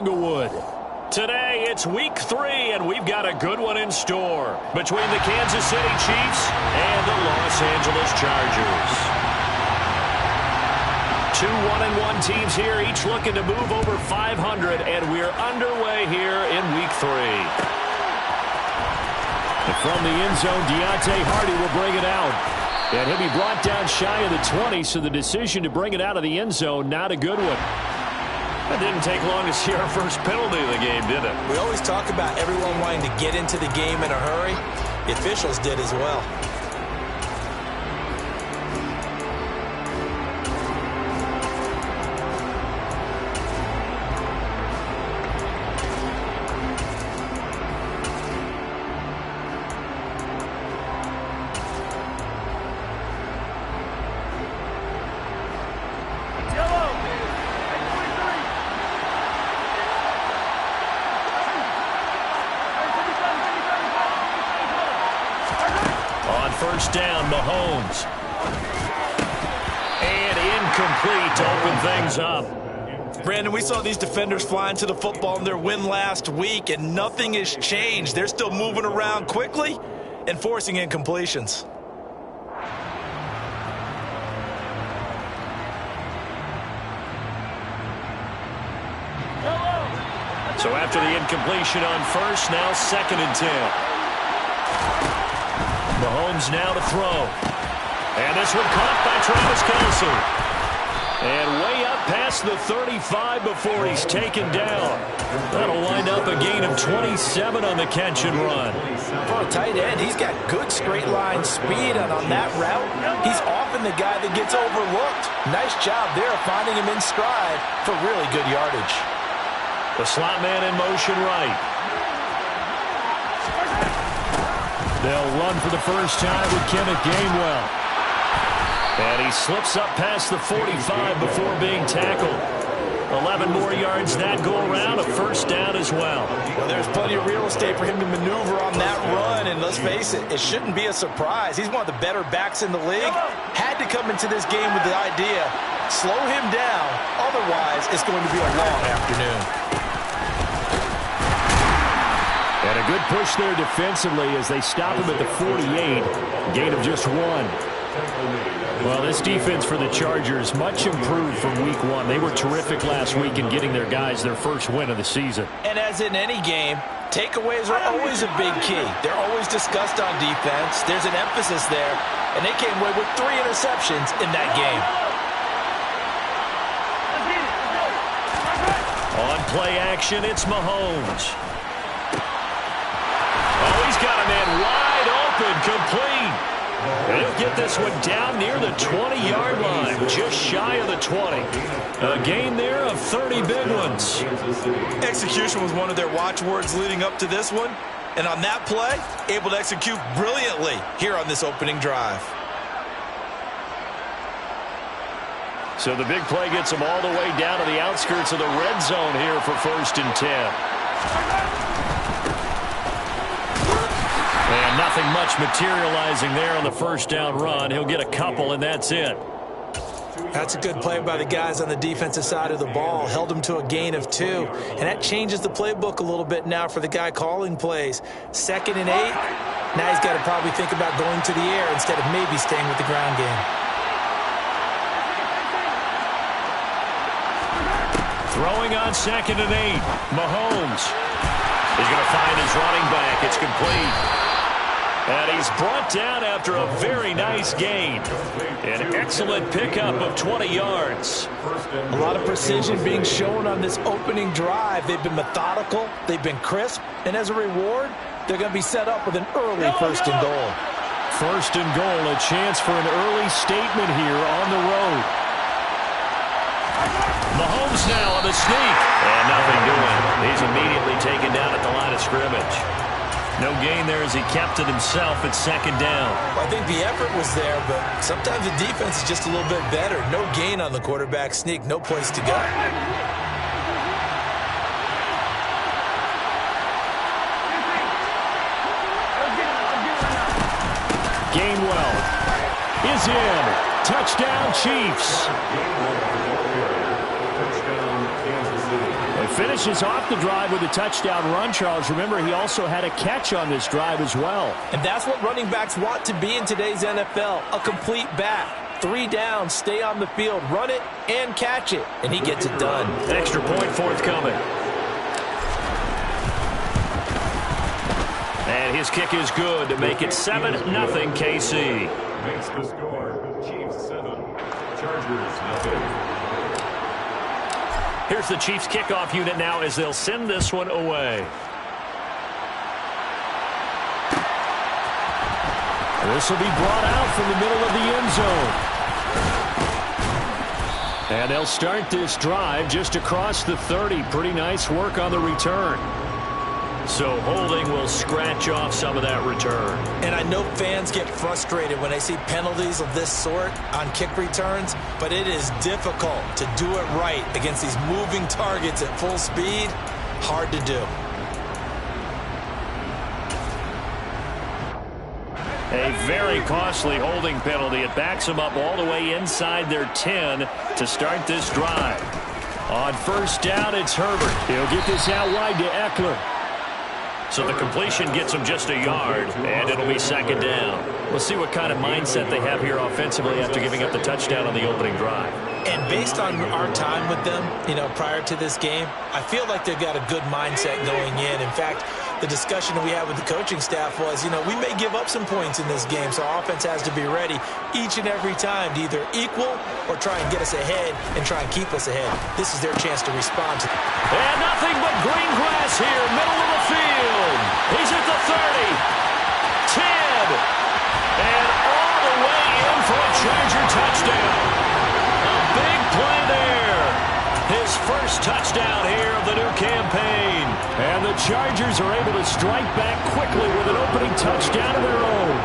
Inglewood. Today, it's week 3, and we've got a good one in store between the Kansas City Chiefs and the Los Angeles Chargers. Two 1-1 teams here, each looking to move over 500, and we're underway here in week 3. And from the end zone, Deontay Hardy will bring it out. And he'll be brought down shy of the 20, so the decision to bring it out of the end zone, not a good one. It didn't take long to see our first penalty of the game, did it? We always talk about everyone wanting to get into the game in a hurry. The officials did as well. First down, Mahomes. And incomplete to open things up. Brandon, we saw these defenders flying to the football in their win last week, and nothing has changed. They're still moving around quickly and forcing incompletions. So after the incompletion on first, now 2nd and 10. Mahomes now to throw. And this one caught by Travis Kelce. And way up past the 35 before he's taken down. That'll wind up a gain of 27 on the catch and run. For a tight end, he's got good straight line speed, and on that route, he's often the guy that gets overlooked. Nice job there finding him in stride for really good yardage. The slot man in motion right. They'll run for the first time with Kenneth Gainwell. And he slips up past the 45 before being tackled. 11 more yards that go around, a first down as well. Well, there's plenty of real estate for him to maneuver on that run, and let's face it, it shouldn't be a surprise. He's one of the better backs in the league. Had to come into this game with the idea, slow him down, otherwise it's going to be a long afternoon. And a good push there defensively as they stop him at the 48. Gain of just 1. Well, this defense for the Chargers, much improved from week 1. They were terrific last week in getting their guys their first win of the season. And as in any game, takeaways are always a big key. They're always discussed on defense. There's an emphasis there, and they came away with 3 interceptions in that game. On play action, it's Mahomes. Oh, he's got a man wide open, complete. And he'll get this one down near the 20-yard line, just shy of the 20. A gain there of 30 big ones. Execution was one of their watchwords leading up to this one. And on that play, able to execute brilliantly here on this opening drive. So the big play gets them all the way down to the outskirts of the red zone here for 1st and 10. And nothing much materializing there on the first down run. He'll get a couple, and that's it. That's a good play by the guys on the defensive side of the ball. Held them to a gain of 2. And that changes the playbook a little bit now for the guy calling plays. 2nd and 8. Now he's got to probably think about going to the air instead of maybe staying with the ground game. Throwing on 2nd and 8. Mahomes. He's going to find his running back. It's complete. And he's brought down after a very nice gain. An excellent pickup of 20 yards. A lot of precision being shown on this opening drive. They've been methodical. They've been crisp. And as a reward, they're going to be set up with an early 1st and goal. 1st and goal, a chance for an early statement here on the road. Mahomes now on the sneak. And nothing doing. He's immediately taken down at the line of scrimmage. No gain there as he kept it himself at 2nd down. Well, I think the effort was there, but sometimes the defense is just a little bit better. No gain on the quarterback sneak. No place to go. Gainwell is in. Touchdown, Chiefs. They finishes off the drive with a touchdown run, Charles. Remember, he also had a catch on this drive as well. And that's what running backs want to be in today's NFL, a complete back. 3 downs, stay on the field, run it, and catch it. And he gets it done. An extra point forthcoming. And his kick is good to make it 7-0 KC. Makes the score. Chiefs 7, Chargers 0. Here's the Chiefs kickoff unit now as they'll send this one away. This will be brought out from the middle of the end zone. And they'll start this drive just across the 30. Pretty nice work on the return. So holding will scratch off some of that return. And I know fans get frustrated when they see penalties of this sort on kick returns, but it is difficult to do it right against these moving targets at full speed. Hard to do. A very costly holding penalty. It backs them up all the way inside their 10 to start this drive. On first down, it's Herbert. He'll get this out wide to Eckler. So the completion gets them just a yard, and it'll be second down. We'll see what kind of mindset they have here offensively after giving up the touchdown on the opening drive. And based on our time with them, prior to this game, I feel like they've got a good mindset going in. In fact, the discussion that we had with the coaching staff was, we may give up some points in this game, so our offense has to be ready each and every time to either equal or try and get us ahead and try and keep us ahead. This is their chance to respond to. And nothing but green grass here, middle of the field. He's at the 30, 10, and all the way in for a Charger touchdown. A big play there. His first touchdown here of the new campaign. And the Chargers are able to strike back quickly with an opening touchdown of their own.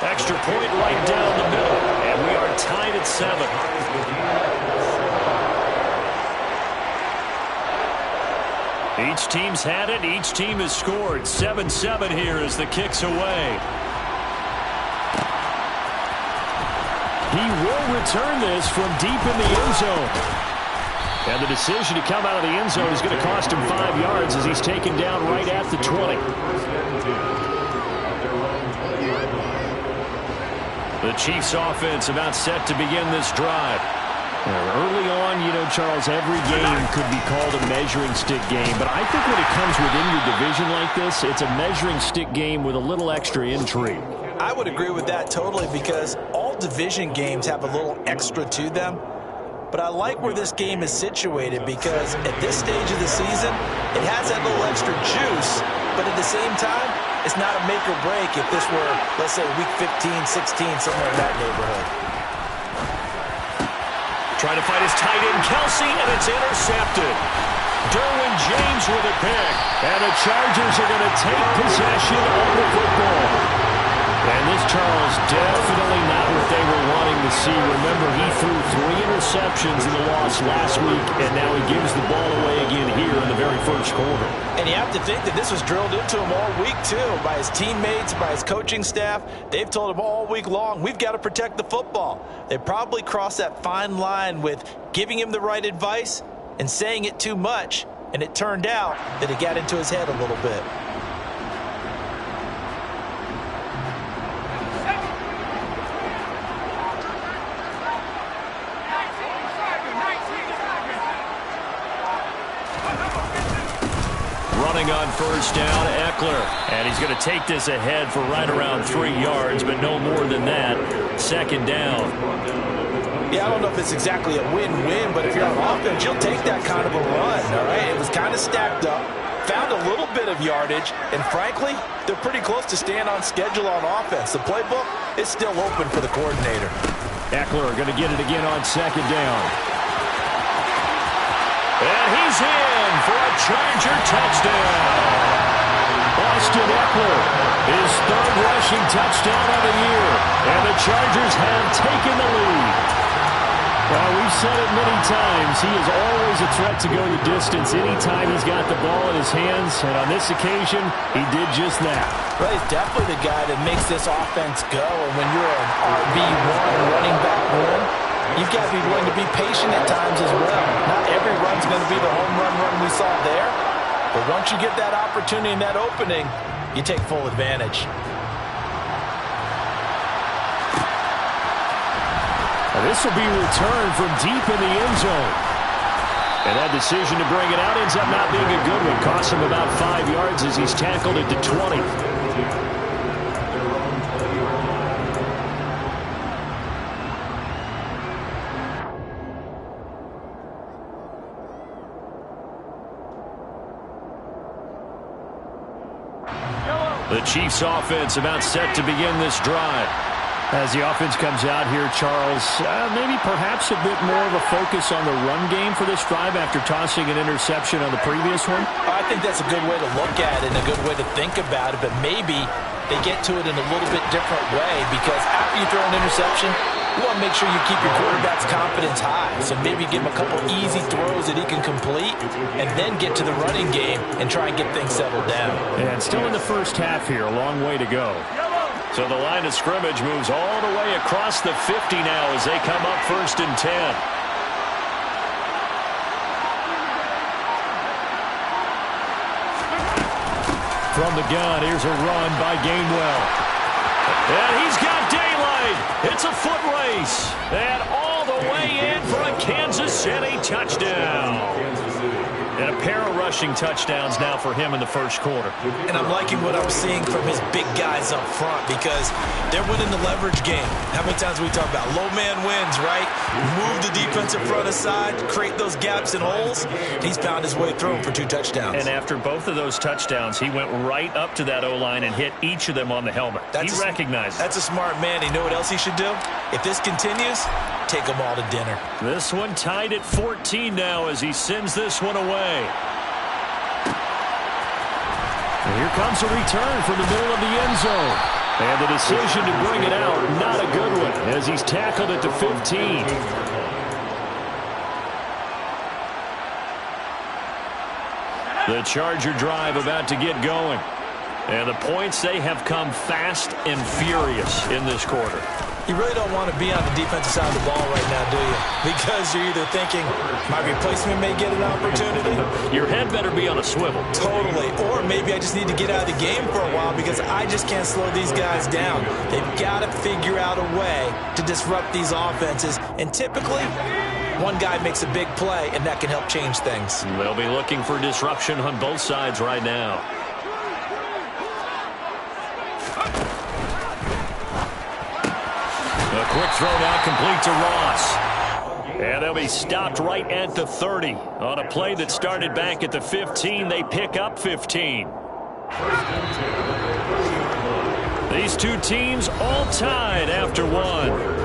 Extra point right down the middle. And we are tied at 7. Each team's had it. Each team has scored. 7-7 here as the kick's away. He will return this from deep in the end zone. And the decision to come out of the end zone is going to cost him 5 yards as he's taken down right at the 20. The Chiefs offense about set to begin this drive. Early on, Charles, every game could be called a measuring stick game. But I think when it comes within your division like this, it's a measuring stick game with a little extra intrigue. I would agree with that totally because all division games have a little extra to them. But I like where this game is situated because at this stage of the season, it has that little extra juice. But at the same time, it's not a make or break if this were, let's say, week 15, 16, somewhere in that neighborhood. Trying to fight his tight end, Kelsey, and it's intercepted. Derwin James with a pick. And the Chargers are going to take possession of the football. And this, Charles, definitely not what they were wanting to see. Remember, he threw 3 interceptions in the loss last week, and now he gives the ball away again here in the very first quarter. And you have to think that this was drilled into him all week, too, by his teammates, by his coaching staff. They've told him all week long, we've got to protect the football. They probably crossed that fine line with giving him the right advice and saying it too much, and it turned out that it got into his head a little bit. Running on first down, Eckler. And he's going to take this ahead for right around 3 yards, but no more than that. Second down. Yeah, I don't know if it's exactly a win-win, but if you're on offense, you'll take that kind of a run, all right? It was kind of stacked up, found a little bit of yardage, and frankly, they're pretty close to staying on schedule on offense. The playbook is still open for the coordinator. Eckler going to get it again on second down. And he's in for a Charger touchdown. Austin Eckler, his 3rd rushing touchdown of the year. And the Chargers have taken the lead. Well, we've said it many times. He is always a threat to go the distance anytime he's got the ball in his hands. And on this occasion, he did just that. Well, he's definitely the guy that makes this offense go. And when you're an RB1 running back one, you've got to be willing to be patient at times as well. Not every run's going to be the home run we saw there. But once you get that opportunity and that opening, you take full advantage. This will be returned from deep in the end zone. And that decision to bring it out ends up not being a good one. Costs him about 5 yards as he's tackled at the 20. The Chiefs offense about set to begin this drive. As the offense comes out here, Charles, maybe perhaps a bit more of a focus on the run game for this drive after tossing an interception on the previous one? I think that's a good way to look at it and a good way to think about it, but maybe they get to it in a little bit different way because after you throw an interception, you want to make sure you keep your quarterback's confidence high. So maybe give him a couple easy throws that he can complete and then get to the running game and try and get things settled down. And still in the first half here, a long way to go. So the line of scrimmage moves all the way across the 50 now as they come up 1st and 10. From the gun, here's a run by Gainwell. And he's got daylight. It's a foot race. And all the way in for a Kansas City touchdown. And a pair of rushing touchdowns now for him in the first quarter. And I'm liking what I'm seeing from his big guys up front because they're winning the leverage game. How many times we talk about low man wins, right? Move the defensive front aside, create those gaps and holes. He's found his way through for 2 touchdowns. And after both of those touchdowns, he went right up to that O-line and hit each of them on the helmet. He recognized it. That's a smart man. You know what else he should do? If this continues, take them all to dinner. This one tied at 14 now as he sends this one away. And here comes a return from the middle of the end zone. And the decision to bring it out, not a good one, as he's tackled at the 15. The Charger drive about to get going. And the points, they have come fast and furious in this quarter. You really don't want to be on the defensive side of the ball right now, do you? Because you're either thinking, my replacement may get an opportunity. Your head better be on a swivel. Totally. Or maybe I just need to get out of the game for a while because I just can't slow these guys down. They've got to figure out a way to disrupt these offenses. And typically, one guy makes a big play, and that can help change things. They'll be looking for disruption on both sides right now. A quick throw now complete to Ross. And they'll be stopped right at the 30. On a play that started back at the 15, they pick up 15. These two teams all tied after one.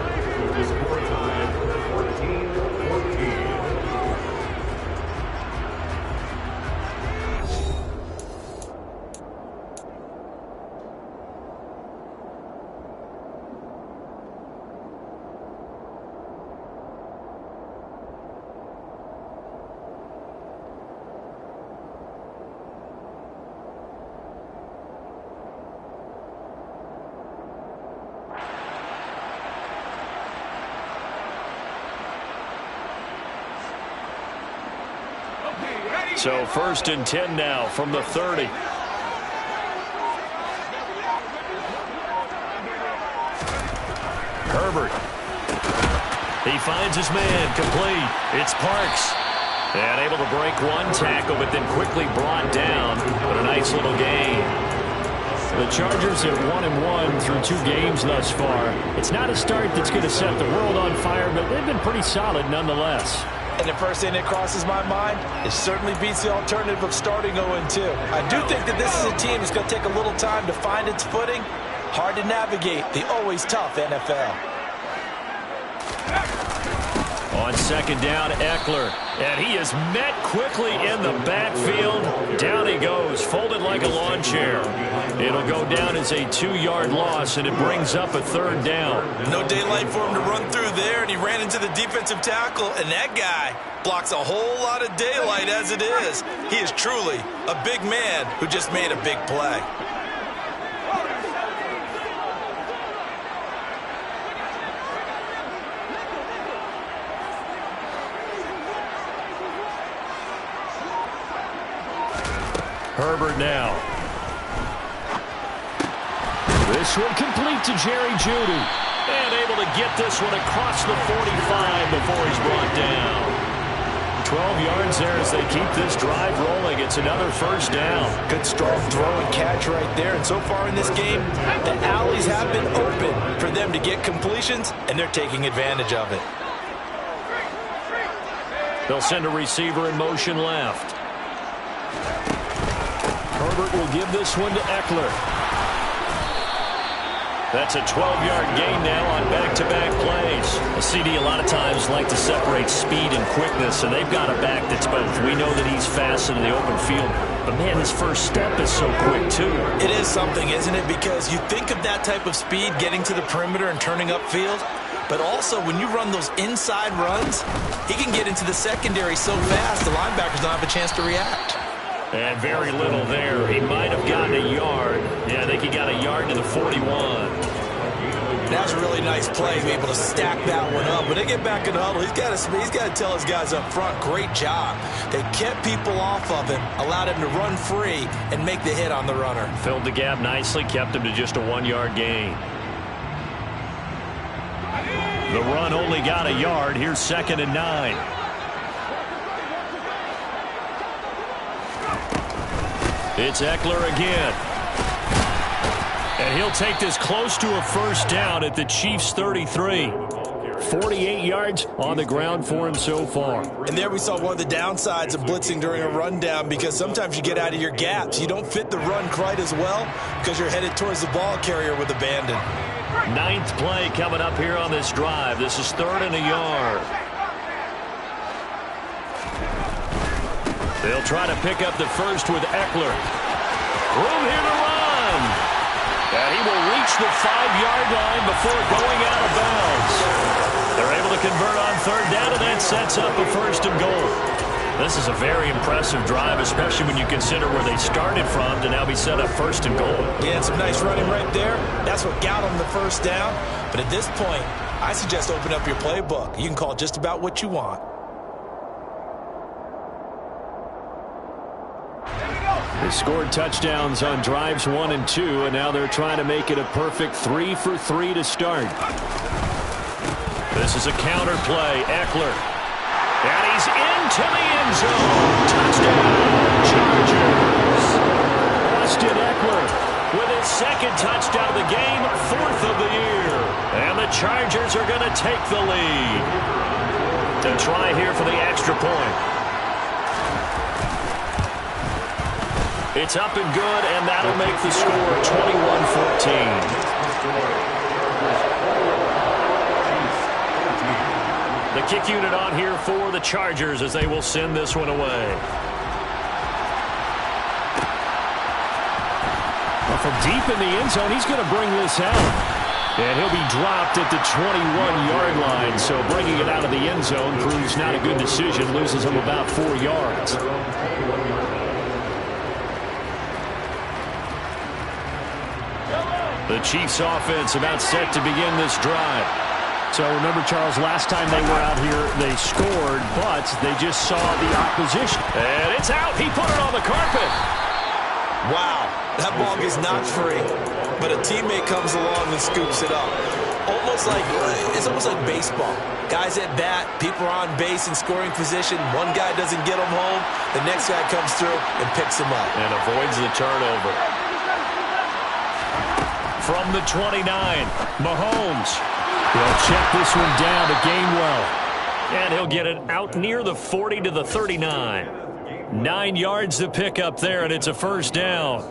So 1st and 10 now from the 30. Herbert. He finds his man complete. It's Parks. And able to break one tackle, but then quickly brought down. But a nice little gain. The Chargers at 1-1 through 2 games thus far. It's not a start that's going to set the world on fire, but they've been pretty solid nonetheless. And the first thing that crosses my mind, it certainly beats the alternative of starting 0-2. I do think that this is a team that's going to take a little time to find its footing. Hard to navigate the always tough NFL. On On second down, Eckler. And he is met quickly in the backfield. Down he goes, folded like a lawn chair. It'll go down as a 2-yard loss, and it brings up a third down. No daylight for him to run through there, and he ran into the defensive tackle, and that guy blocks a whole lot of daylight as it is. He is truly a big man who just made a big play. Herbert now. This one complete to Jerry Jeudy. And able to get this one across the 45 before he's brought down. 12 yards there as they keep this drive rolling. It's another first down. Good strong throw and catch right there. And so far in this game, the alleys have been open for them to get completions, and they're taking advantage of it. They'll send a receiver in motion left. Herbert will give this one to Eckler. That's a 12-yard gain now on back-to-back plays. A CD a lot of times like to separate speed and quickness, and they've got a back that's both. We know that he's fast in the open field, but man, his first step is so quick too. It is something, isn't it? Because you think of that type of speed getting to the perimeter and turning upfield, but also when you run those inside runs, he can get into the secondary so fast the linebackers don't have a chance to react. And very little there. He might have gotten a yard. Yeah, I think he got a yard to the 41. That's a really nice play, be able to stack that one up. When they get back in the huddle, he's got to tell his guys up front, great job. They kept people off of him, allowed him to run free and make the hit on the runner. Filled the gap nicely, kept him to just a 1-yard gain. The run only got a yard. Here's 2nd and 9. It's Eckler again. And he'll take this close to a first down at the Chiefs' 33. 48 yards on the ground for him so far. And there we saw one of the downsides of blitzing during a rundown, because sometimes you get out of your gaps. You don't fit the run quite as well because you're headed towards the ball carrier with abandon. 9th play coming up here on this drive. This is 3rd and a yard. They'll try to pick up the first with Eckler. Room here to run. And he will reach the 5-yard line before going out of bounds. They're able to convert on 3rd down, and that sets up a 1st and goal. This is a very impressive drive, especially when you consider where they started from to now be set up 1st and goal. Yeah, and some nice running right there. That's what got them the first down. But at this point, I suggest open up your playbook. You can call just about what you want. They scored touchdowns on drives 1 and 2, and now they're trying to make it a perfect 3 for 3 to start. This is a counter play. Eckler. And he's into the end zone. Touchdown, Chargers. Austin Eckler with his 2nd touchdown of the game, 4th of the year. And the Chargers are going to take the lead. To try here for the extra point. It's up and good, and that'll make the score 21-14. The kick unit on here for the Chargers as they will send this one away. Well, from deep in the end zone, he's going to bring this out. And he'll be dropped at the 21-yard line, so bringing it out of the end zone proves not a good decision, loses him about 4 yards. The Chiefs offense about set to begin this drive. So remember, Charles, last time they were out here, they scored, but they just saw the opposition. And it's out. He put it on the carpet. Wow, that ball is not free, but a teammate comes along and scoops it up. It's almost like baseball. Guys at bat, people are on base in scoring position. One guy doesn't get them home. The next guy comes through and picks him up. And avoids the turnover. From the 29, Mahomes. He'll check this one down to Gainwell. And he'll get it out near the 40 to the 39. 9 yards to pick up there, and it's a first down.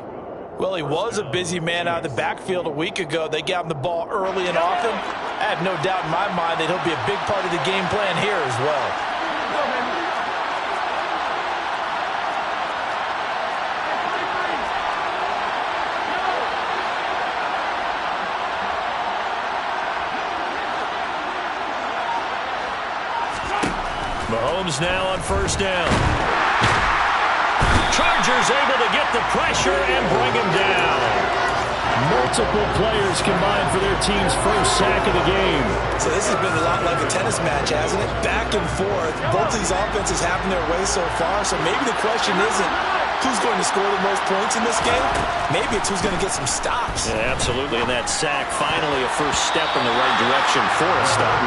Well, he was a busy man out of the backfield a week ago. They got him the ball early and often. I have no doubt in my mind that he'll be a big part of the game plan here as well. Mahomes now on first down. Chargers able to get the pressure and bring him down. Multiple players combined for their team's first sack of the game. So this has been a lot like a tennis match, hasn't it? Back and forth. Both these offenses having their way so far. So maybe the question isn't who's going to score the most points in this game. Maybe it's who's going to get some stops. Yeah, absolutely. And that sack, finally a first step in the right direction for a stop.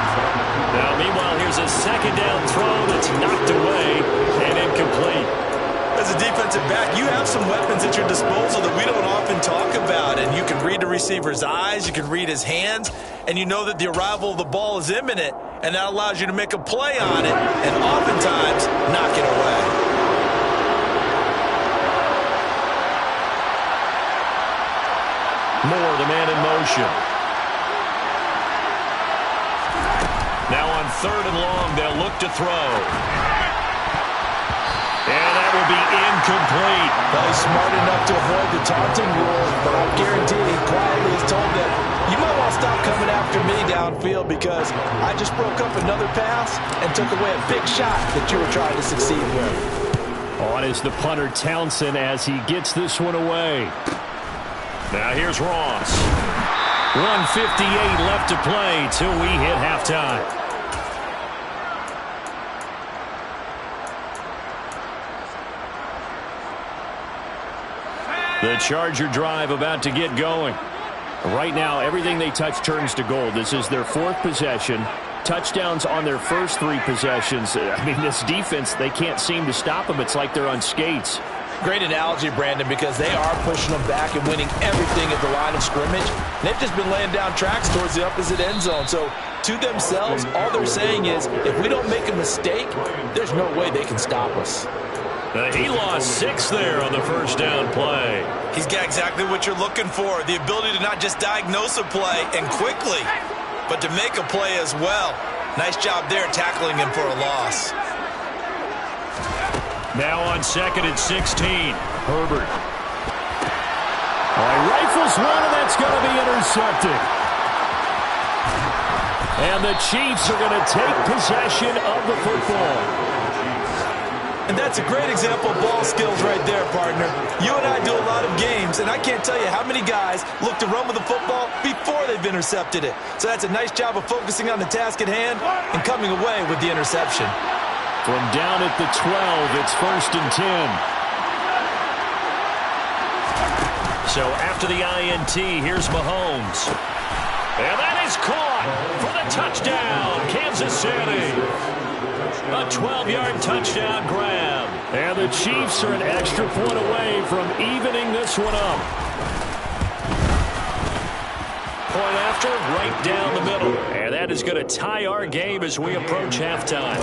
Now, meanwhile, here's a second down throw that's knocked away and incomplete. As a defensive back, you have some weapons at your disposal that we don't often talk about. And you can read the receiver's eyes, you can read his hands, and you know that the arrival of the ball is imminent. And that allows you to make a play on it and oftentimes knock it away. Moore, the man in motion. Now on third and long, they'll look to throw. And that will be incomplete. Well, he's smart enough to avoid the taunting rule, but I guarantee he quietly is told that you might want to stop coming after me downfield because I just broke up another pass and took away a big shot that you were trying to succeed with. On is the punter Townsend as he gets this one away. Now here's Ross. 1:58 left to play till we hit halftime. The Charger drive about to get going. Right now, everything they touch turns to gold. This is their fourth possession. Touchdowns on their first three possessions. I mean, this defense, they can't seem to stop them. It's like they're on skates. Great analogy, Brandon, because they are pushing them back and winning everything at the line of scrimmage. They've just been laying down tracks towards the opposite end zone. So to themselves, all they're saying is, if we don't make a mistake, there's no way they can stop us. He lost 6 there on the first down play. He's got exactly what you're looking for, the ability to not just diagnose a play and quickly, but to make a play as well. Nice job there tackling him for a loss. Now on second and 16, Herbert. Rifles one, and that's going to be intercepted. And the Chiefs are going to take possession of the football. And that's a great example of ball skills right there, partner. You and I do a lot of games, and I can't tell you how many guys look to run with the football before they've intercepted it. So that's a nice job of focusing on the task at hand and coming away with the interception. From down at the 12, it's first and 10. So after the INT, here's Mahomes. And that is caught for the touchdown, Kansas City. A 12-yard touchdown grab. And the Chiefs are an extra point away from evening this one up. Point after, right down the middle. And that is going to tie our game as we approach halftime.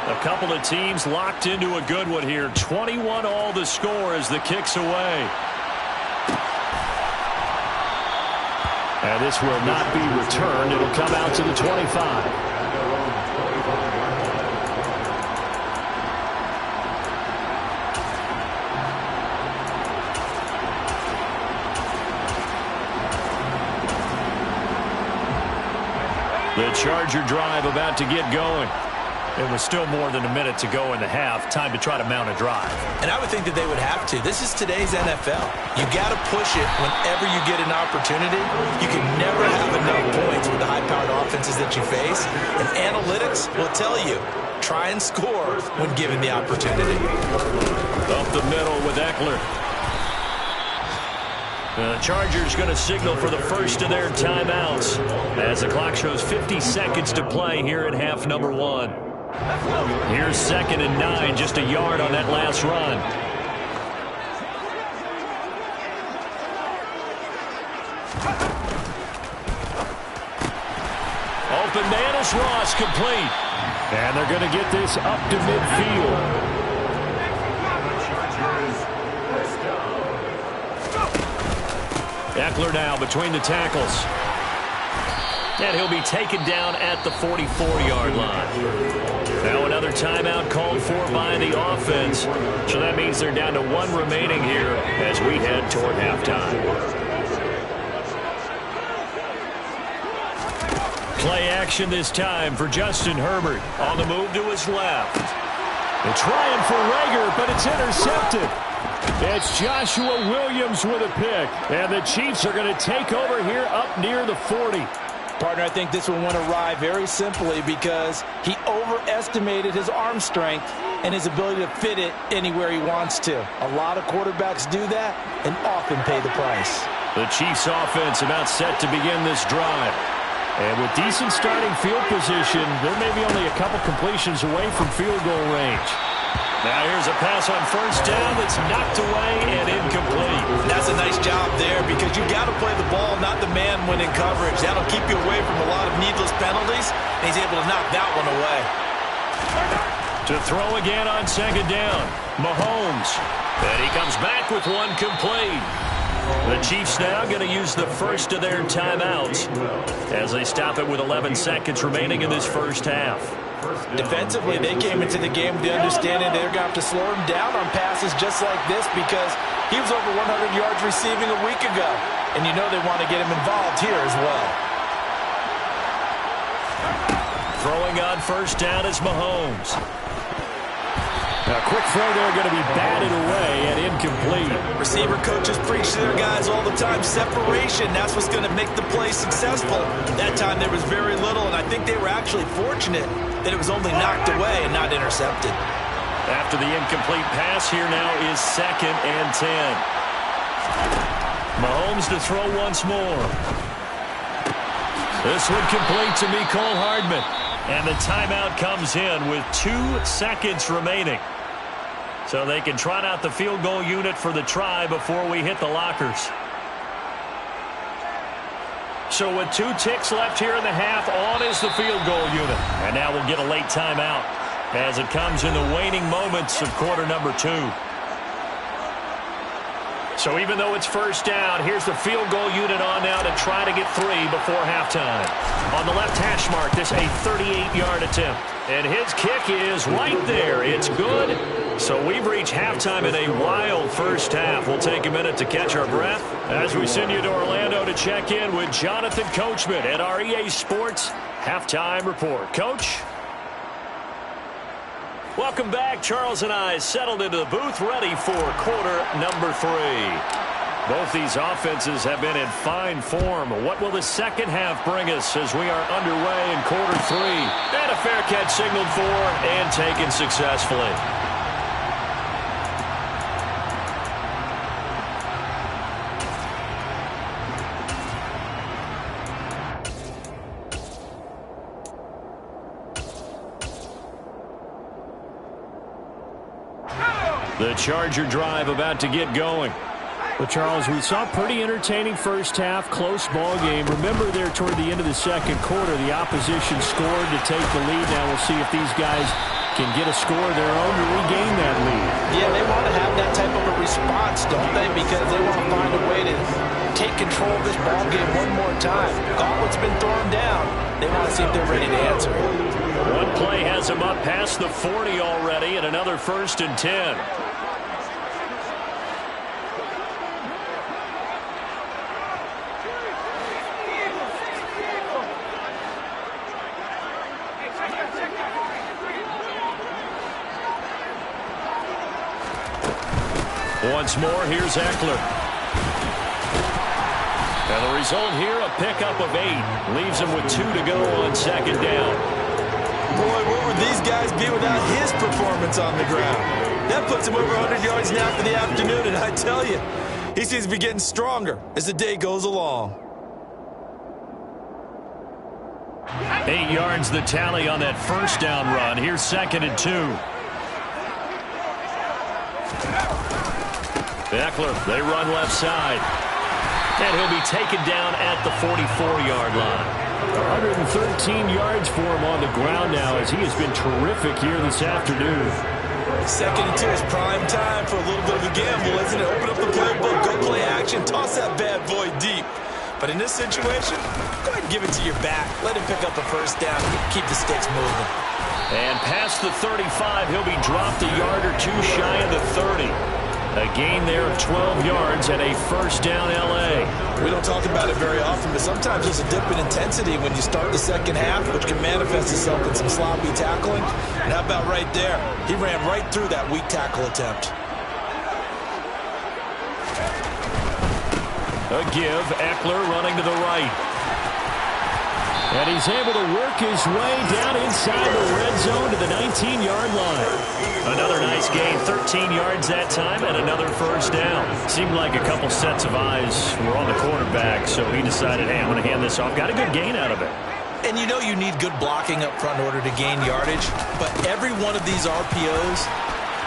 A couple of teams locked into a good one here. 21 all the score as the kick's away. And this will not be returned. It'll come out to the 25. The Charger drive about to get going. It was still more than a minute to go in the half. Time to try to mount a drive. And I would think that they would have to. This is today's NFL. You got to push it whenever you get an opportunity. You can never have enough points with the high-powered offenses that you face. And analytics will tell you, try and score when given the opportunity. Up the middle with Eckler. The Chargers going to signal for the first of their timeouts as the clock shows 50 seconds to play here in half number 1. Here's second and 9, just a yard on that last run. Open man is Ross, complete. And they're going to get this up to midfield. Eckler now between the tackles. And he'll be taken down at the 44-yard line. Now another timeout called for by the offense. So that means they're down to one remaining here as we head toward halftime. Play action this time for Justin Herbert. On the move to his left. They're trying for Reagor, but it's intercepted. It's Joshua Williams with a pick. And the Chiefs are going to take over here up near the 40. Partner, I think this one went awry very simply because he overestimated his arm strength and his ability to fit it anywhere he wants to. A lot of quarterbacks do that and often pay the price. The Chiefs offense about set to begin this drive. And with decent starting field position, they're maybe only a couple completions away from field goal range. Now here's a pass on first down that's knocked away and incomplete. That's a nice job there because you've got to play the ball, not the man when in coverage. That'll keep you away from a lot of needless penalties, and he's able to knock that one away. To throw again on second down, Mahomes. And he comes back with one complete. The Chiefs now going to use the first of their timeouts as they stop it with 11 seconds remaining in this first half. Defensively, they came into the game with the understanding they're going to have to slow him down on passes just like this because he was over 100 yards receiving a week ago. And you know they want to get him involved here as well. Throwing on first down is Mahomes. A quick throw there going to be batted away and incomplete. Receiver coaches preach to their guys all the time. Separation, that's what's going to make the play successful. That time there was very little, and I think they were actually fortunate that it was only knocked away and not intercepted. After the incomplete pass, here now is 2nd and 10. Mahomes to throw once more. This one complete to Mecole Hardman. And the timeout comes in with 2 seconds remaining. So they can trot out the field goal unit for the try before we hit the lockers. So with 2 ticks left here in the half, on is the field goal unit. And now we'll get a late timeout as it comes in the waning moments of quarter number 2. So even though it's first down, here's the field goal unit on now to try to get 3 before halftime. On the left hash mark, this a 38-yard attempt. And his kick is right there. It's good. So we've reached halftime in a wild first half. We'll take a minute to catch our breath as we send you to Orlando to check in with Jonathan Coachman at our EA Sports Halftime Report. Coach? Welcome back. Charles and I settled into the booth ready for quarter number 3. Both these offenses have been in fine form. What will the second half bring us as we are underway in quarter 3? And a fair catch signaled for and taken successfully. The Charger drive about to get going. Well, Charles, we saw a pretty entertaining first half, close ball game. Remember there toward the end of the second quarter, the opposition scored to take the lead. Now we'll see if these guys can get a score of their own to regain that lead. Yeah, they want to have that type of a response, don't they? Because they want to find a way to take control of this ball game one more time. Gauntlet's been thrown down. They want to see if they're ready to answer it. One play has them up past the 40 already, and another 1st and 10. Once more, here's Eckler. And the result here, a pickup of 8. Leaves him with 2 to go on second down. Boy, where would these guys be without his performance on the ground? That puts him over 100 yards now for the afternoon, and I tell you, he seems to be getting stronger as the day goes along. 8 yards the tally on that first down run. Here's 2nd and 2. Eckler, they run left side. And he'll be taken down at the 44-yard line. 113 yards for him on the ground now as he has been terrific here this afternoon. 2nd and 2 is prime time for a little bit of a gamble, isn't it? Open up the playbook, go play action, toss that bad boy deep. But in this situation, go ahead and give it to your back. Let him pick up a first down. Keep the sticks moving. And past the 35, he'll be dropped a yard or two shy of the 30. A gain there of 12 yards and a first down L.A. We don't talk about it very often, but sometimes there's a dip in intensity when you start the second half, which can manifest itself in some sloppy tackling. And how about right there? He ran right through that weak tackle attempt. A give, Eckler running to the right. And he's able to work his way down inside the red zone to the 19-yard line. Another nice gain, 13 yards that time, and another first down. Seemed like a couple sets of eyes were on the quarterback, so he decided, hey, I'm going to hand this off. Got a good gain out of it. And you know you need good blocking up front in order to gain yardage, but every one of these RPOs,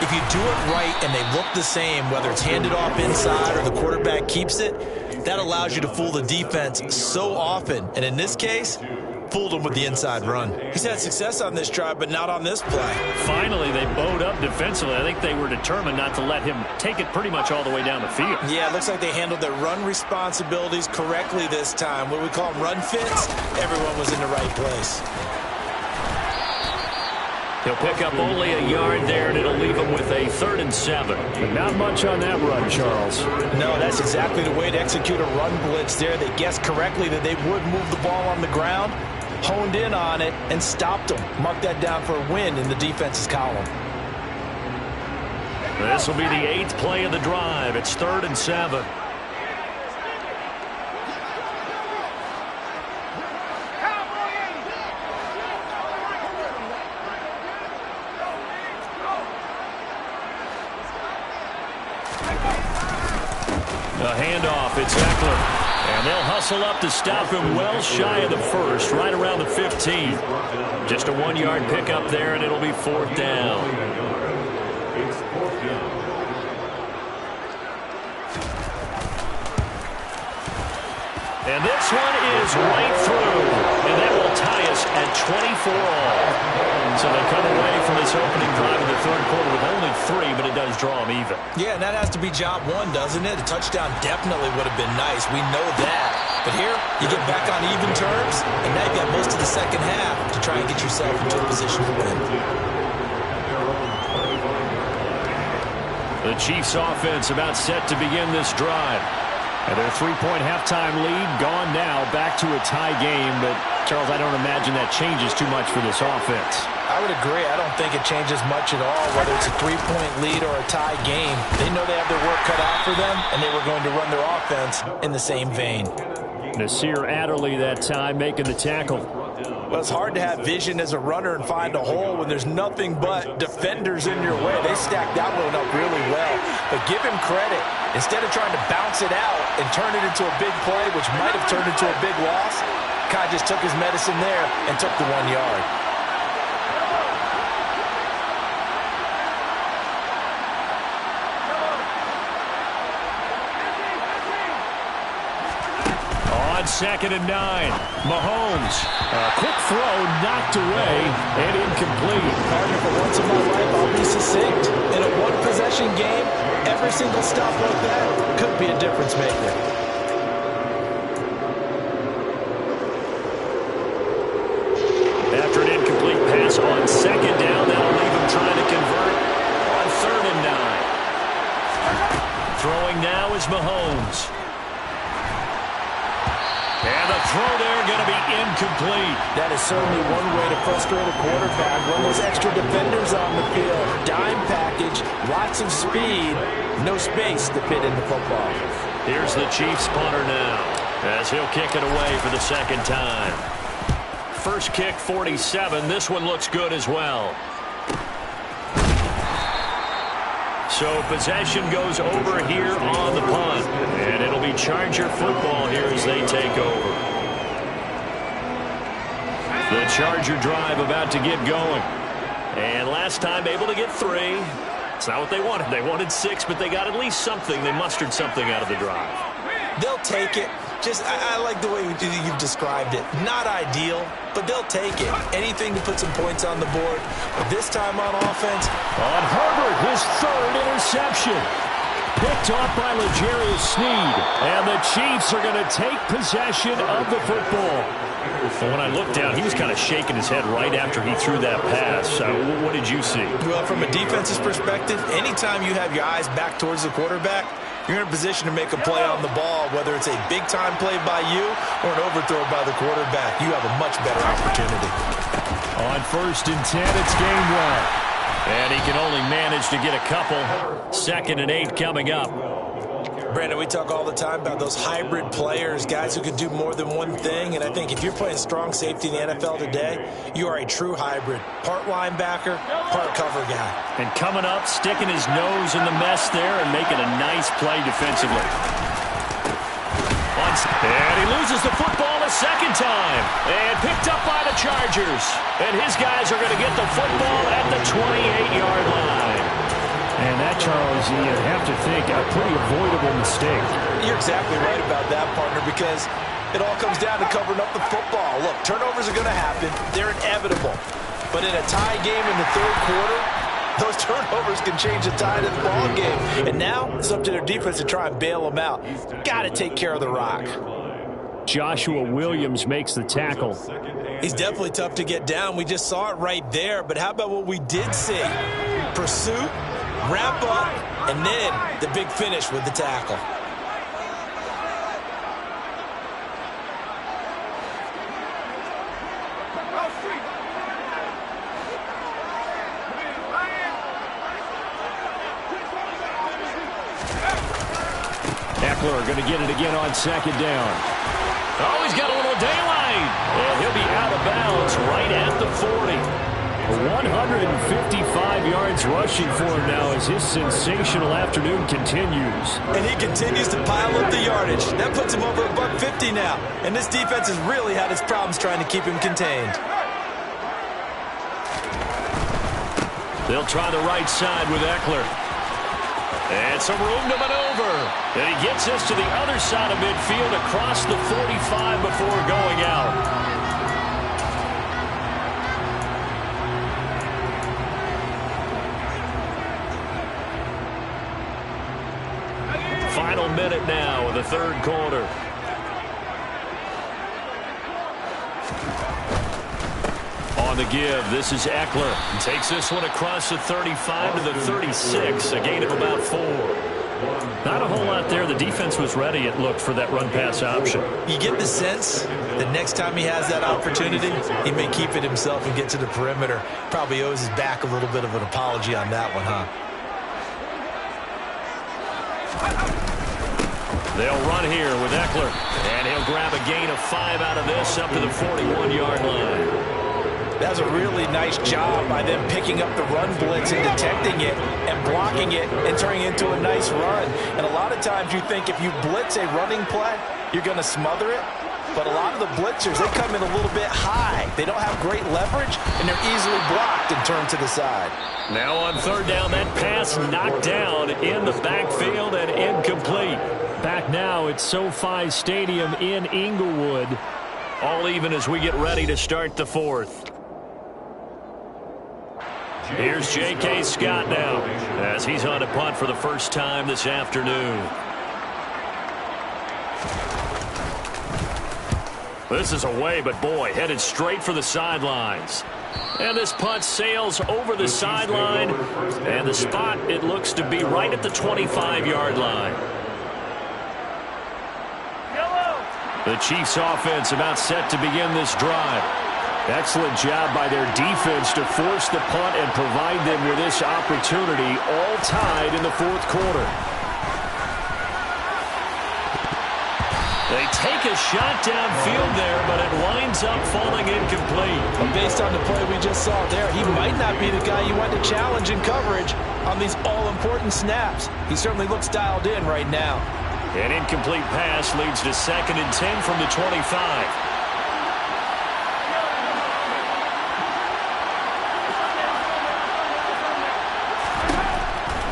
if you do it right and they look the same, whether it's handed off inside or the quarterback keeps it, that allows you to fool the defense so often. And in this case, fooled him with the inside run. He's had success on this drive, but not on this play. Finally, they bowed up defensively. I think they were determined not to let him take it pretty much all the way down the field. Yeah, it looks like they handled their run responsibilities correctly this time. What we call them run fits, everyone was in the right place. He'll pick up only a yard there, and it'll leave him with a 3rd and 7. But not much on that run, Charles. No, that's exactly the way to execute a run blitz there. They guessed correctly that they would move the ball on the ground, honed in on it, and stopped them. Mark that down for a win in the defense's column. This will be the 8th play of the drive. It's 3rd and 7. A handoff, it's Eckler. And they'll hustle up to stop him well shy of the first, right around the 15. Just a 1-yard pickup there, and it'll be 4th down. And this one is right through, and that will tie us at 24 all. So they come away from this opening drive in the 3rd quarter with only 3, but it does draw them even. Yeah, and that has to be job one, doesn't it? A touchdown definitely would have been nice. We know that. But here, you get back on even terms, and now you've got most of the second half to try and get yourself into a position to win. The Chiefs offense about set to begin this drive. And their 3-point halftime lead gone now, back to a tie game. But, Charles, I don't imagine that changes too much for this offense. I would agree. I don't think it changes much at all, whether it's a 3-point lead or a tie game. They know they have their work cut out for them, and they were going to run their offense in the same vein. Nasir Adderley that time making the tackle. Well, it's hard to have vision as a runner and find a hole when there's nothing but defenders in your way. They stacked that one up really well. But give him credit. Instead of trying to bounce it out and turn it into a big play, which might have turned into a big loss, Kai just took his medicine there and took the 1 yard. On 2nd and 9, Mahomes. A quick throw knocked away and incomplete. Partner, for once in my life, I'll be succinct. In a one-possession game, every single stop like that could be a difference maker. After an incomplete pass on 2nd down, that'll leave him trying to convert on 3rd and 9. Throwing now is Mahomes. And the throw there going to be incomplete. That is certainly one way to frustrate a quarterback. Run those extra defenders on the field. Dime package, lots of speed, no space to fit in the football. Here's the Chiefs punter now, as he'll kick it away for the 2nd time. First kick, 47. This one looks good as well. So possession goes over here on the punt. And it'll be Charger football here as they take over. The Charger drive about to get going. And last time able to get 3. It's not what they wanted. They wanted 6, but they got at least something. They mustered something out of the drive. They'll take it. I like the way you've described it. Not ideal, but they'll take it. Anything to put some points on the board. But this time on offense. On Herbert, his third interception. Picked off by L'Jarius Sneed. And the Chiefs are going to take possession of the football. Well, when I looked down, he was kind of shaking his head right after he threw that pass. What did you see? Well, from a defense's perspective, anytime you have your eyes back towards the quarterback, you're in a position to make a play on the ball, whether it's a big-time play by you or an overthrow by the quarterback. You have a much better opportunity. On 1st and 10, it's Gainwell. And he can only manage to get a couple. 2nd and 8 coming up. Brandon, we talk all the time about those hybrid players, guys who can do more than one thing. And I think if you're playing strong safety in the NFL today, you are a true hybrid. Part linebacker, part cover guy. And coming up, sticking his nose in the mess there and making a nice play defensively. And he loses the football a second time. And picked up by the Chargers. And his guys are going to get the football at the 28-yard line. And that, Charles, you have to think a pretty avoidable mistake. You're exactly right about that, partner, because it all comes down to covering up the football. Look, turnovers are going to happen. They're inevitable. But in a tie game in the 3rd quarter, those turnovers can change the tide of the ball game. And now it's up to their defense to try and bail them out. Got to take care of the rock. Joshua Williams makes the tackle. He's definitely tough to get down. We just saw it right there. But how about what we did see? Pursuit, wrap up, and then the big finish with the tackle. Eckler going to get it again on 2nd down. Oh, he's got a little daylight. And he'll be out of bounds right at the 40. 155 yards rushing for him now as his sensational afternoon continues. And he continues to pile up the yardage. That puts him over $150 now. And this defense has really had its problems trying to keep him contained. They'll try the right side with Eckler. And some room to maneuver. And he gets this to the other side of midfield across the 45 before going out. Final minute now of the 3rd quarter. On the give, this is Eckler. Takes this one across the 35 to the 36, a gain of about 4. Not a whole lot there. The defense was ready, it looked, for that run-pass option. You get the sense that next time he has that opportunity, he may keep it himself and get to the perimeter. Probably owes his back a little bit of an apology on that one, huh? They'll run here with Eckler. And he'll grab a gain of 5 out of this up to the 41-yard line. That's a really nice job by them picking up the run blitz and detecting it and blocking it and turning it into a nice run. And a lot of times you think if you blitz a running play, you're going to smother it. But a lot of the blitzers, they come in a little bit high. They don't have great leverage, and they're easily blocked and turned to the side. Now on 3rd down, that pass knocked down in the backfield and incomplete. Back now at SoFi Stadium in Inglewood. All even as we get ready to start the 4th. Here's J.K. Scott now as he's on a punt for the first time this afternoon. This is away, but boy, headed straight for the sidelines. And this punt sails over the sideline. And the spot, it looks to be right at the 25-yard line. The Chiefs offense about set to begin this drive. Excellent job by their defense to force the punt and provide them with this opportunity, all tied in the 4th quarter. They take a shot downfield there, but it winds up falling incomplete. But based on the play we just saw there, he might not be the guy you want to challenge in coverage on these all-important snaps. He certainly looks dialed in right now. An incomplete pass leads to 2nd and 10 from the 25.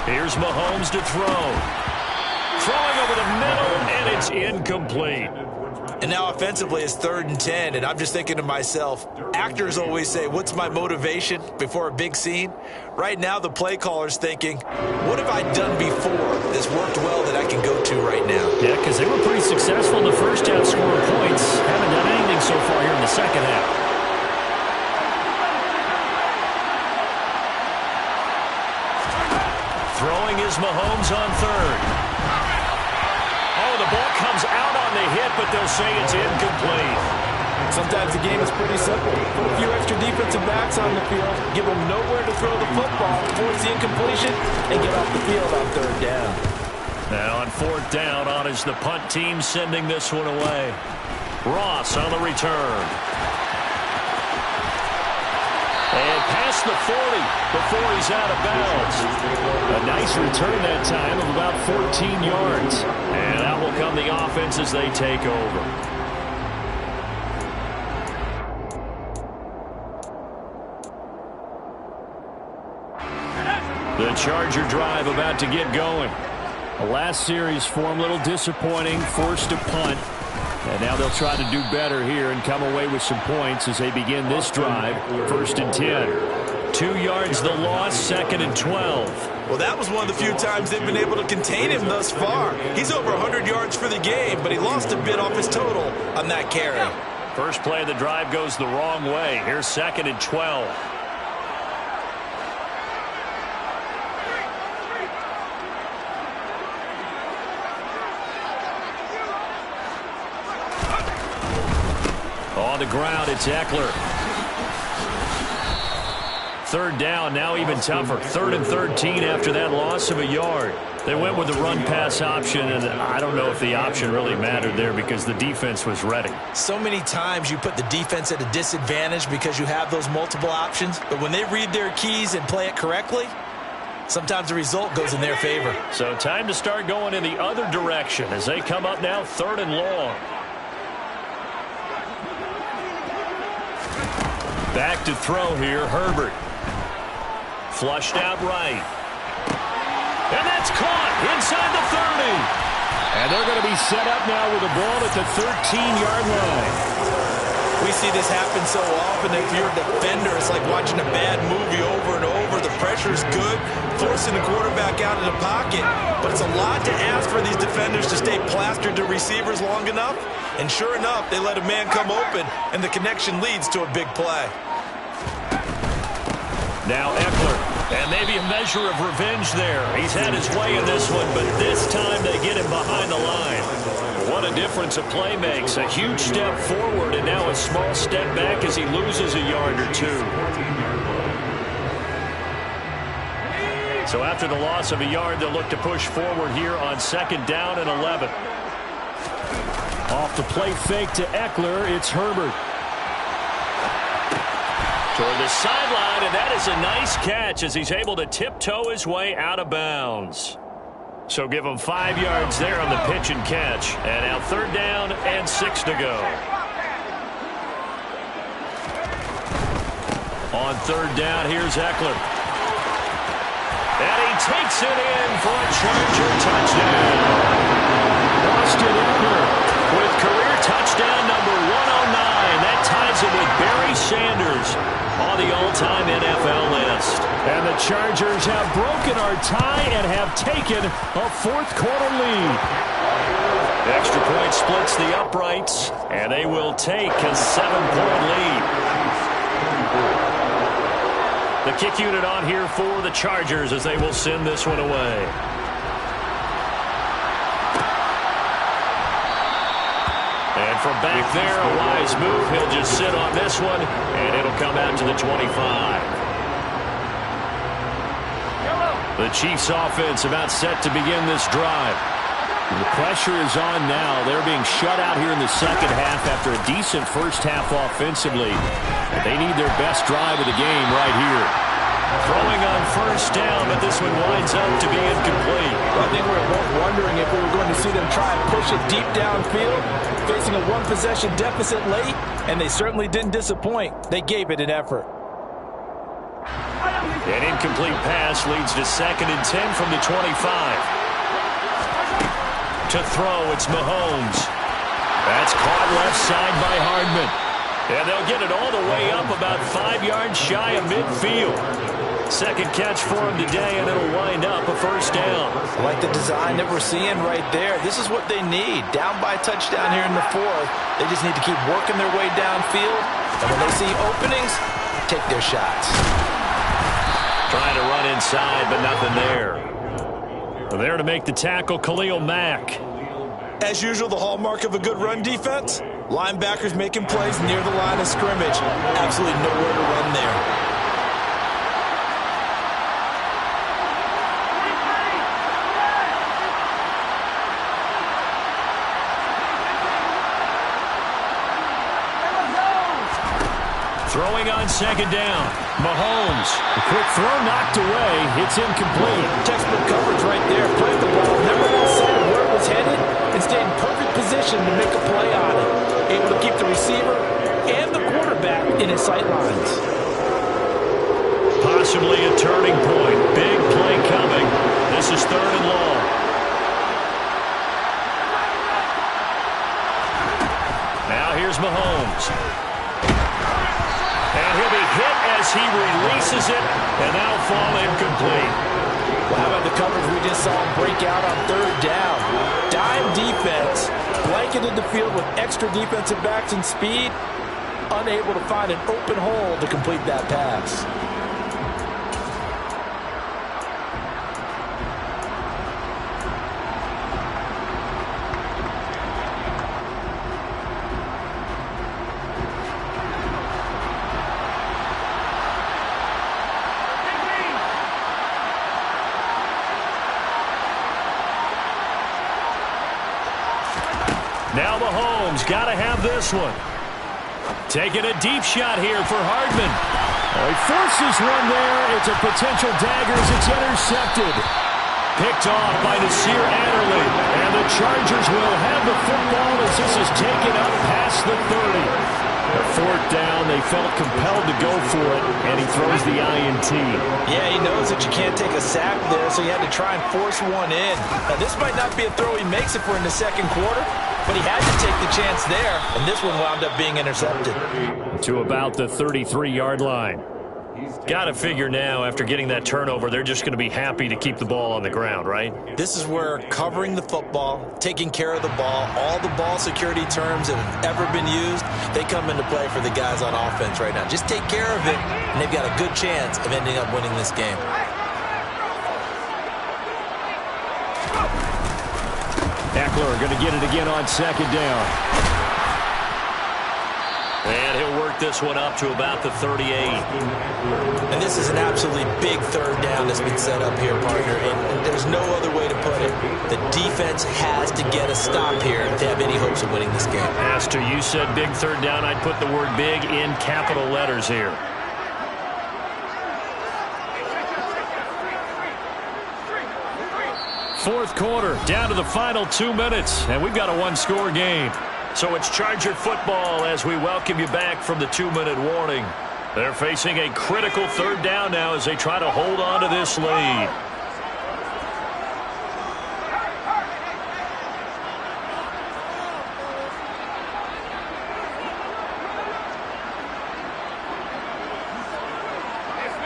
Here's Mahomes to throw. Throwing over the middle, and It's incomplete. And now offensively it's 3rd and 10, and I'm just thinking to myself, actors always say, what's my motivation before a big scene? Right now the play caller's thinking, what have I done before that's worked well that I can go to right now? Yeah, because they were pretty successful in the first half scoring points. Haven't done anything so far here in the second half. Throwing is Mahomes on 3rd. Oh, the ball comes out on the hit, but they'll say it's incomplete. Sometimes the game is pretty simple. Put a few extra defensive backs on the field, give them nowhere to throw the football, force the incompletion, and get off the field on 3rd down. Now on 4th down, on is the punt team sending this one away. Ross on the return. And past the 40 before he's out of bounds. A nice return that time of about 14 yards. And out will come the offense as they take over. The Charger drive about to get going. The last series for him, a little disappointing, forced to punt. And now they'll try to do better here and come away with some points as they begin this drive. 1st and 10. 2 yards the loss, 2nd and 12. Well, that was one of the few times they've been able to contain him thus far. He's over 100 yards for the game, but he lost a bit off his total on that carry. First play of the drive goes the wrong way. Here's 2nd and 12. On the ground, it's Eckler. 3rd down, now even tougher. 3rd and 13 after that loss of a yard. They went with the run-pass option, and I don't know if the option really mattered there because the defense was ready. So many times you put the defense at a disadvantage because you have those multiple options, but when they read their keys and play it correctly, sometimes the result goes in their favor. So time to start going in the other direction as they come up now 3rd and long. Back to throw here, Herbert. Flushed out right. And that's caught inside the 30. And they're going to be set up now with the ball at the 13-yard line. We see this happen so often. If you're a defender, it's like watching a bad movie over and over. The pressure's good, forcing the quarterback out of the pocket. But it's a lot to ask for these defenders to stay plastered to receivers long enough. And sure enough, they let a man come open, and the connection leads to a big play. Now Eckler, and maybe a measure of revenge there. He's had his way in this one, but this time they get him behind the line. What a difference a play makes. A huge step forward, and now a small step back as he loses a yard or two. So after the loss of a yard, they'll look to push forward here on 2nd down and 11. Off the play fake to Eckler, it's Herbert. Toward the sideline, and that is a nice catch as he's able to tiptoe his way out of bounds. So give him 5 yards there on the pitch and catch. And now 3rd down and 6 to go. On 3rd down, here's Eckler. And he takes it in for a Charger touchdown. Austin Eckler with career touchdown number 109. That ties him with Barry Sanders on the all-time NFL list. And the Chargers have broken our tie and have taken a 4th quarter lead. Extra point splits the uprights, and they will take a 7-point lead. The kick unit on here for the Chargers as they will send this one away. And from back there, a wise move. He'll just sit on this one, and it'll come out to the 25. The Chiefs offense about set to begin this drive. The pressure is on now. They're being shut out here in the second half after a decent first half offensively. They need their best drive of the game right here. Throwing on 1st down, but this one winds up to be incomplete. I think we were both wondering if we were going to see them try and push it deep downfield, facing a one-possession deficit late, and they certainly didn't disappoint. They gave it an effort. An incomplete pass leads to 2nd and 10 from the 25. To throw, it's Mahomes. That's caught left side by Hardman. And they'll get it all the way up about 5 yards shy of midfield. Second catch for him today, and it'll wind up a first down. I like the design that we're seeing right there. This is what they need. Down by a touchdown here in the fourth. They just need to keep working their way downfield. And when they see openings, take their shots. Trying to run inside, but nothing there. There to make the tackle, Khalil Mack. As usual, the hallmark of a good run defense, linebackers making plays near the line of scrimmage. Absolutely nowhere to run there. Throwing on second down. Mahomes. A quick throw knocked away. It's incomplete. Textbook coverage right there. Played the ball. Never lost sight of where it was headed and stayed in perfect position to make a play on it. Able to keep the receiver and the quarterback in his sight lines. Possibly a turning point. Big play coming. This is 3rd and long. Now here's Mahomes. And he'll be hit as he releases it, and that'll fall incomplete. Well, how about the coverage we just saw him break out on 3rd down? Dime defense, blanketed the field with extra defensive backs and speed, unable to find an open hole to complete that pass. Now Mahomes got to have this one. Taking a deep shot here for Hardman. He forces one there. It's a potential dagger as it's intercepted. Picked off by Nasir Adderley. And the Chargers will have the football as this is taken up past the 30. A 4th down, they felt compelled to go for it, and he throws the INT. Yeah, he knows that you can't take a sack there, so he had to try and force one in. Now, this might not be a throw he makes if we're in the 2nd quarter, but he had to take the chance there, and this one wound up being intercepted. To about the 33-yard line. Got to figure now, after getting that turnover, they're just going to be happy to keep the ball on the ground, right? This is where covering the football, taking care of the ball, all the ball security terms that have ever been used, they come into play for the guys on offense right now. Just take care of it, and they've got a good chance of ending up winning this game. Eckler going to get it again on 2nd down. And he'll work this one up to about the 38. And this is an absolutely big 3rd down that's been set up here, partner. And there's no other way to put it. The defense has to get a stop here to have any hopes of winning this game. Pastor, you said big 3rd down. I'd put the word big in capital letters here. Fourth quarter, down to the final 2 minutes, and we've got a 1-score game. So it's Charger football as we welcome you back from the 2-minute warning. They're facing a critical 3rd down now as they try to hold on to this lead.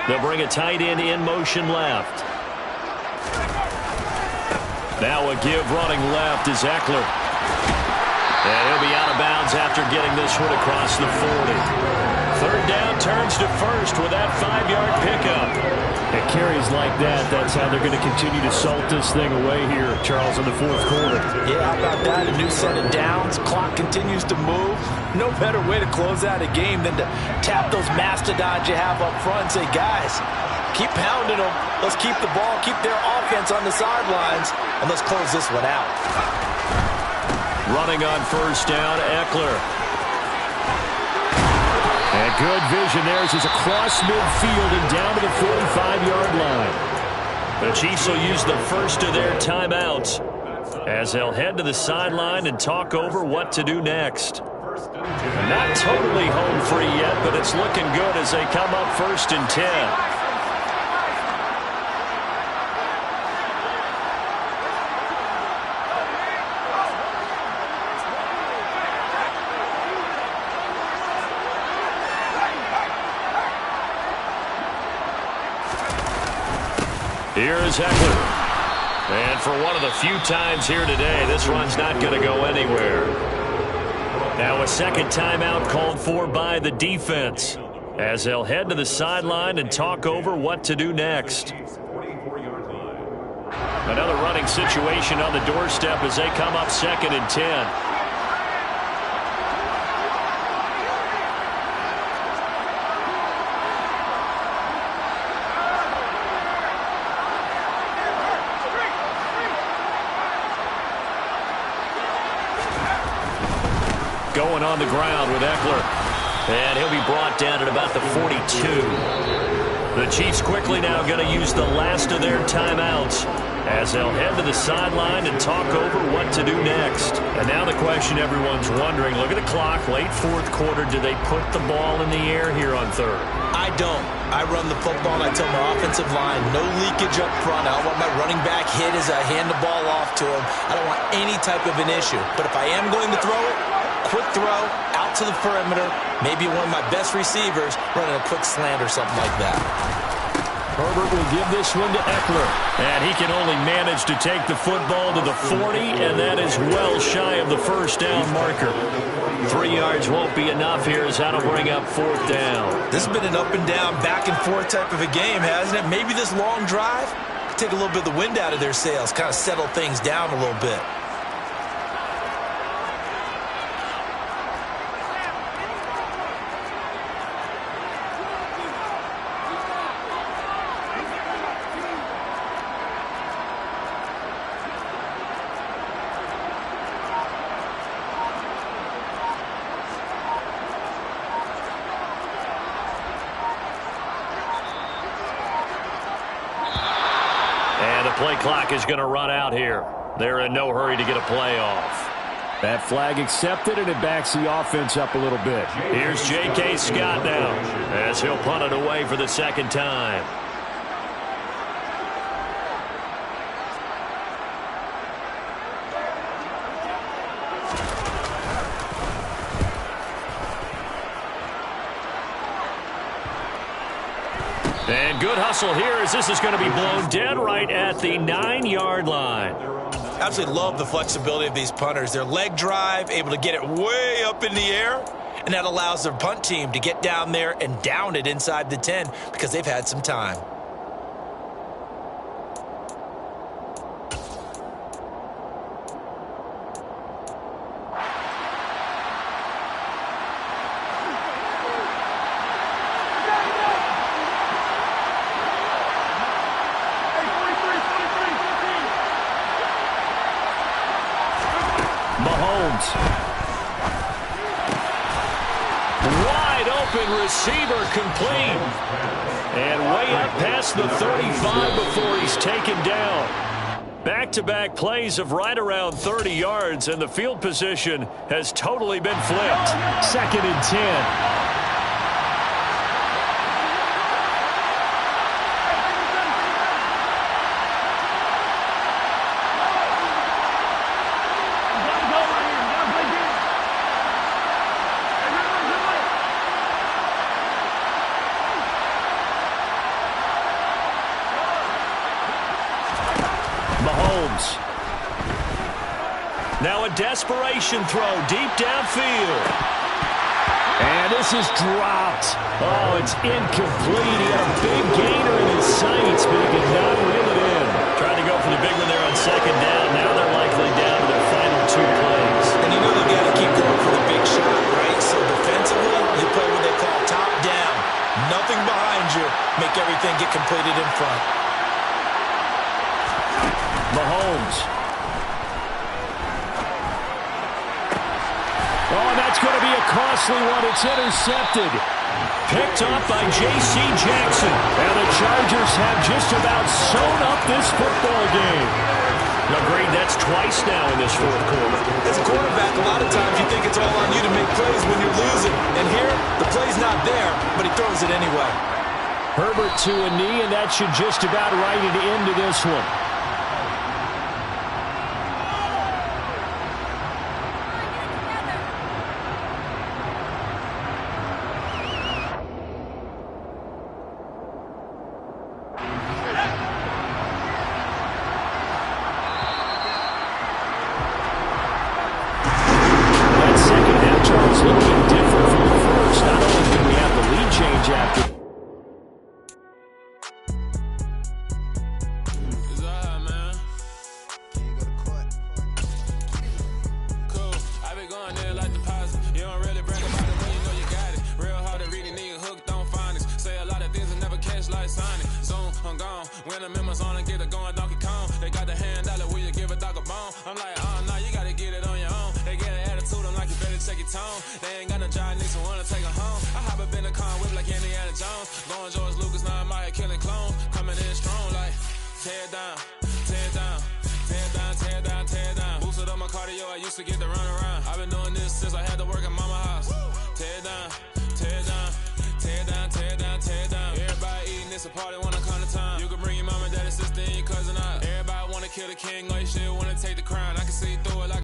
They'll bring a tight end in motion left. Now a give running left is Eckler. And he'll be out of bounds after getting this one across the 40. 3rd down turns to first with that 5-yard pickup. It carries like that. That's how they're going to continue to salt this thing away here, Charles, in the 4th quarter. Yeah, how about that? A new set of downs. Clock continues to move. No better way to close out a game than to tap those mastodons you have up front and say, guys, keep pounding them. Let's keep the ball, keep their offense on the sidelines, and let's close this one out. Running on 1st down, Eckler. And good vision there as he's across midfield and down to the 45-yard line. The Chiefs will use the first of their timeouts as they'll head to the sideline and talk over what to do next. Not totally home free yet, but it's looking good as they come up 1st and 10. Here is Eckler. And for one of the few times here today, this run's not going to go anywhere. Now a second timeout called for by the defense, as they'll head to the sideline and talk over what to do next. Another running situation on the doorstep as they come up 2nd and 10. Going on the ground with Eckler. And he'll be brought down at about the 42. The Chiefs quickly now going to use the last of their timeouts as they'll head to the sideline and talk over what to do next. And now the question everyone's wondering, look at the clock, late 4th quarter, do they put the ball in the air here on 3rd? I don't. I run the football and I tell my offensive line, no leakage up front. I don't want my running back hit as I hand the ball off to him. I don't want any type of an issue. But if I am going to throw it, quick throw, out to the perimeter, maybe one of my best receivers running a quick slant or something like that. Herbert will give this one to Eckler. And he can only manage to take the football to the 40, and that is well shy of the first down marker. 3 yards won't be enough here as that'll bring up 4th down. This has been an up and down, back and forth type of a game, hasn't it? Maybe this long drive could take a little bit of the wind out of their sails, kind of settle things down a little bit. Play clock is going to run out here. They're in no hurry to get a play off. That flag accepted, and it backs the offense up a little bit. Here's J.K. Scott now as he'll punt it away for the 2nd time. And good hustle here as this is going to be blown dead right at the 9-yard line. Absolutely love the flexibility of these punters. Their leg drive, able to get it way up in the air, and that allows their punt team to get down there and down it inside the 10 because they've had some time. Wide open receiver complete. And way up past the 35 before he's taken down. Back-to-back plays of right around 30 yards, and the field position has totally been flipped. 2nd and 10. Mahomes. Now a desperation throw deep downfield. And this is dropped. Oh, it's incomplete. He had a big gainer in his sights, but he could not reel it in. Tried to go for the big one there on 2nd down. Now they're likely down to their final 2 plays. And you know they've got to keep going for the big shot, right? So defensively, you play what they call top down. Nothing behind you. Make everything get completed in front. Mahomes. Oh, that's going to be a costly one. It's intercepted. Picked up by J.C. Jackson. And the Chargers have just about sewn up this football game. Agreed, that's twice now in this 4th quarter. As a quarterback, a lot of times you think it's all on you to make plays when you're losing. And here, the play's not there, but he throws it anyway. Herbert to a knee, and that should just about write it into this one. just like Sonic. Zoom, I'm gone. When the members on and get it going, Donkey Kong. They got the hand dollar, will you give a dog a bone? I'm like, nah, you gotta get it on your own. They get an attitude, I'm like, you better check your tone. They ain't got no job, niggas wanna take her home. I hop up in the car, whip like Indiana Jones. Going George Lucas, now I'm out here killing clones. Coming in strong like, tear down, tear down. Tear down, tear down, tear down. Boosted up my cardio, I used to get to run around. I've been doing this since I had to work at mama house. Tear down, tear down, tear down, tear down, tear down. Everybody eating, it's a party when I come to town. You can bring your mama, daddy, sister, and your cousin out. Everybody wanna kill the king, or you shit wanna take the crown. I can see through it like